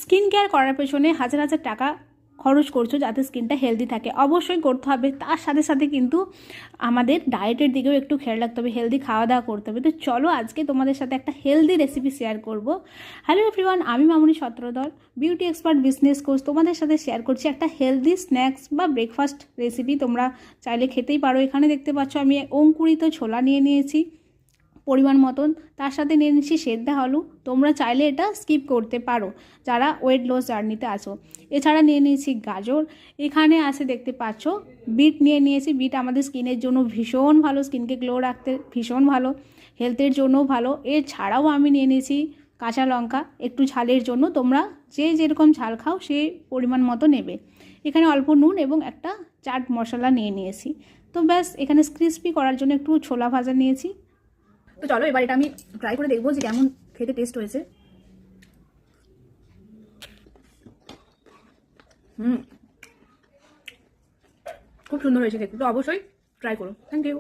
Skin care করার পেছনে হাজার হাজার টাকা খরচ করছো যাতে স্কিনটা হেলদি থাকে, অবশ্যই করতে হবে। তার সাথে সাথে কিন্তু আমাদের ডায়েটের দিকেও একটু খেয়াল রাখতে হবে, হেলদি খাওয়া দাওয়া করতে হবে। তো চলো আজকে তোমাদের সাথে একটা হেলদি রেসিপি শেয়ার করব। হ্যালো এভরিওয়ান, আমি মামনি সত্রধর, বিউটি এক্সপার্ট বিজনেস কোচ। তোমাদের সাথে শেয়ার করছি একটা হেলদি স্ন্যাক্স বা ব্রেকফাস্ট রেসিপি। তোমরা চাইলে খেতেই পারো। এখানে দেখতে পাচ্ছ আমি অঙ্কুরিত ছোলা নিয়ে নিয়েছি পরিমাণ মতন, তার সাথে নিয়ে নিচ্ছি সেদ্ধা আলু। তোমরা চাইলে এটা স্কিপ করতে পারো যারা ওয়েট লস জার্নিতে আছো। এছাড়া নিয়ে নিয়েছি গাজর। এখানে আছে দেখতে পাচ্ছ বিট নিয়ে নিয়েছি। বিট আমাদের স্কিনের জন্য ভীষণ ভালো, স্কিনকে গ্লো রাখতে ভীষণ ভালো, হেলথের জন্যও ভালো। এছাড়াও আমি নিয়ে নিয়েছি কাঁচা লঙ্কা একটু ঝালের জন্য। তোমরা যে যেরকম ঝাল খাও সেই পরিমাণ মতো নেবে। এখানে অল্প নুন এবং একটা চাট মশলা নিয়ে নিয়েছি। তো ব্যাস, এখানে ক্রিস্পি করার জন্য একটু ছোলা ভাজা নিয়েছি। তো চলো এবার এটা আমি ট্রাই করে দেখবো যে কেমন খেতে টেস্ট হয়েছে। খুব সুন্দর হয়েছে খেতে, তো অবশ্যই ট্রাই করো। Thank you.